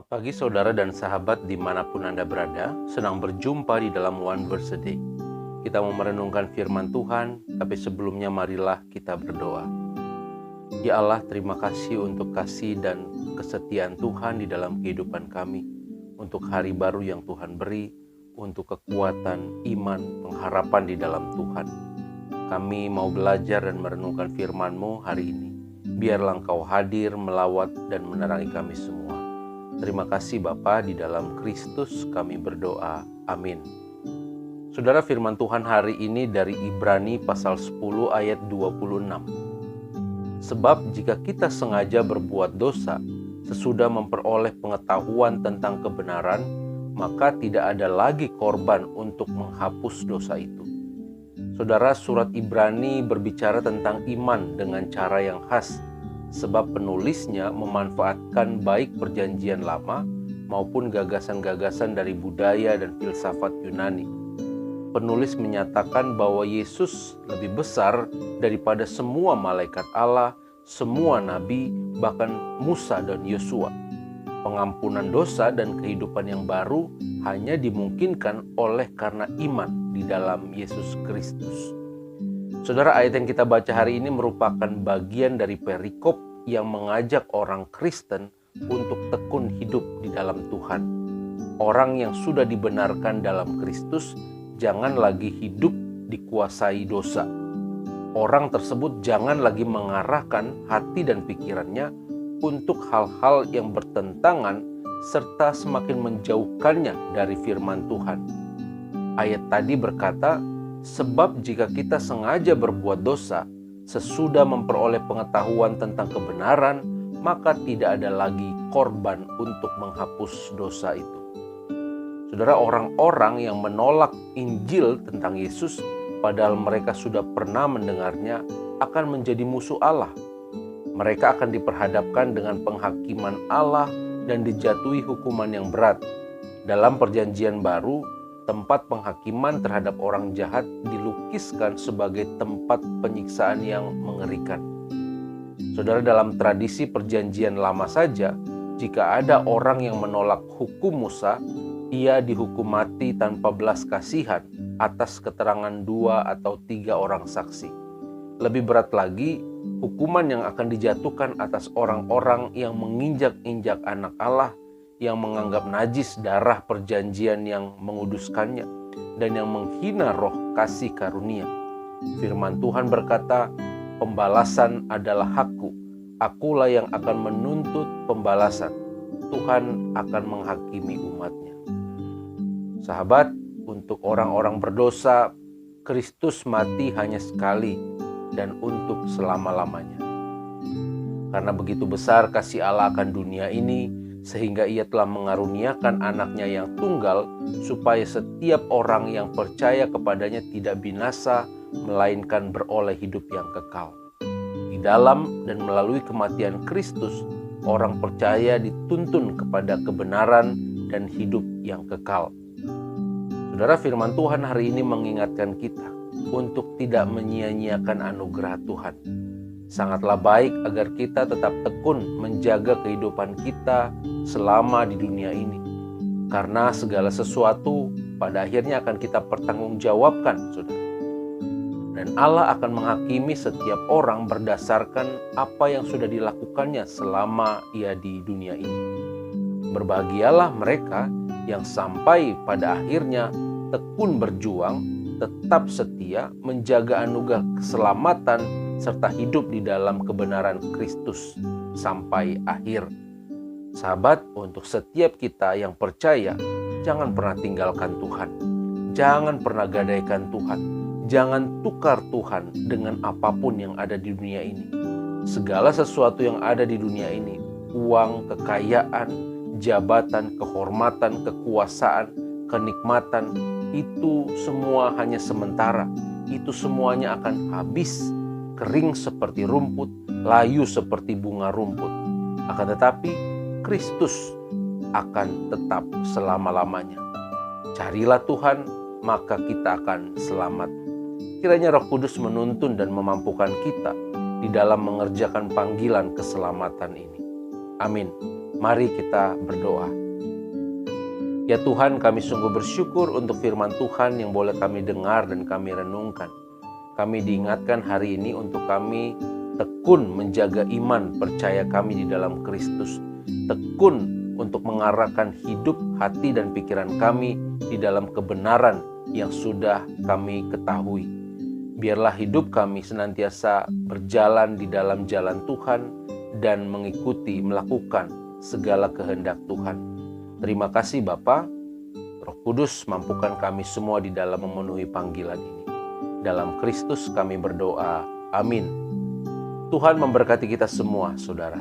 Selamat pagi saudara dan sahabat dimanapun Anda berada. Senang berjumpa di dalam One Verse a Day. Kita mau merenungkan firman Tuhan, tapi sebelumnya marilah kita berdoa. Ya Allah, terima kasih untuk kasih dan kesetiaan Tuhan di dalam kehidupan kami. Untuk hari baru yang Tuhan beri, untuk kekuatan, iman, pengharapan di dalam Tuhan. Kami mau belajar dan merenungkan firman-Mu hari ini. Biarlah Engkau hadir, melawat, dan menerangi kami semua. Terima kasih Bapa, di dalam Kristus kami berdoa. Amin. Saudara, firman Tuhan hari ini dari Ibrani pasal 10 ayat 26. Sebab jika kita sengaja berbuat dosa, sesudah memperoleh pengetahuan tentang kebenaran, maka tidak ada lagi korban untuk menghapus dosa itu. Saudara, surat Ibrani berbicara tentang iman dengan cara yang khas, sebab penulisnya memanfaatkan baik perjanjian lama maupun gagasan-gagasan dari budaya dan filsafat Yunani. Penulis menyatakan bahwa Yesus lebih besar daripada semua malaikat Allah, semua nabi, bahkan Musa dan Yosua. Pengampunan dosa dan kehidupan yang baru hanya dimungkinkan oleh karena iman di dalam Yesus Kristus. Saudara, ayat yang kita baca hari ini merupakan bagian dari perikop yang mengajak orang Kristen untuk tekun hidup di dalam Tuhan. Orang yang sudah dibenarkan dalam Kristus jangan lagi hidup dikuasai dosa. Orang tersebut jangan lagi mengarahkan hati dan pikirannya untuk hal-hal yang bertentangan serta semakin menjauhkannya dari firman Tuhan. Ayat tadi berkata, sebab jika kita sengaja berbuat dosa, sesudah memperoleh pengetahuan tentang kebenaran, maka tidak ada lagi korban untuk menghapus dosa itu. Saudara, orang-orang yang menolak Injil tentang Yesus, padahal mereka sudah pernah mendengarnya, akan menjadi musuh Allah. Mereka akan diperhadapkan dengan penghakiman Allah dan dijatuhi hukuman yang berat. Dalam perjanjian baru, tempat penghakiman terhadap orang jahat dilukiskan sebagai tempat penyiksaan yang mengerikan. Saudara, dalam tradisi perjanjian lama saja, jika ada orang yang menolak hukum Musa, ia dihukum mati tanpa belas kasihan atas keterangan 2 atau 3 orang saksi. Lebih berat lagi, hukuman yang akan dijatuhkan atas orang-orang yang menginjak-injak anak Allah, yang menganggap najis darah perjanjian yang menguduskannya, dan yang menghina roh kasih karunia. Firman Tuhan berkata, pembalasan adalah hakku, akulah yang akan menuntut pembalasan. Tuhan akan menghakimi umatnya. Sahabat, untuk orang-orang berdosa, Kristus mati hanya sekali dan untuk selama-lamanya. Karena begitu besar kasih Allah akan dunia ini, sehingga ia telah mengaruniakan anaknya yang tunggal, supaya setiap orang yang percaya kepadanya tidak binasa, melainkan beroleh hidup yang kekal. Di dalam dan melalui kematian Kristus, orang percaya dituntun kepada kebenaran dan hidup yang kekal. Saudara, firman Tuhan hari ini mengingatkan kita untuk tidak menyia-nyiakan anugerah Tuhan. Sangatlah baik agar kita tetap tekun menjaga kehidupan kita selama di dunia ini. Karena segala sesuatu pada akhirnya akan kita pertanggungjawabkan, saudara. Dan Allah akan menghakimi setiap orang berdasarkan apa yang sudah dilakukannya selama ia di dunia ini. Berbahagialah mereka yang sampai pada akhirnya tekun berjuang, tetap setia, menjaga anugerah keselamatan, serta hidup di dalam kebenaran Kristus sampai akhir. Sahabat, untuk setiap kita yang percaya, jangan pernah tinggalkan Tuhan. Jangan pernah gadaikan Tuhan. Jangan tukar Tuhan dengan apapun yang ada di dunia ini. Segala sesuatu yang ada di dunia ini, uang, kekayaan, jabatan, kehormatan, kekuasaan, kenikmatan, itu semua hanya sementara. Itu semuanya akan habis. Kering seperti rumput, layu seperti bunga rumput. Akan tetapi, Kristus akan tetap selama-lamanya. Carilah Tuhan, maka kita akan selamat. Kiranya Roh Kudus menuntun dan memampukan kita di dalam mengerjakan panggilan keselamatan ini. Amin. Mari kita berdoa. Ya Tuhan, kami sungguh bersyukur untuk firman Tuhan yang boleh kami dengar dan kami renungkan. Kami diingatkan hari ini untuk kami tekun menjaga iman percaya kami di dalam Kristus. Tekun untuk mengarahkan hidup, hati, dan pikiran kami di dalam kebenaran yang sudah kami ketahui. Biarlah hidup kami senantiasa berjalan di dalam jalan Tuhan dan mengikuti, melakukan segala kehendak Tuhan. Terima kasih Bapa. Roh Kudus mampukan kami semua di dalam memenuhi panggilan ini. Dalam Kristus kami berdoa. Amin. Tuhan memberkati kita semua, saudara.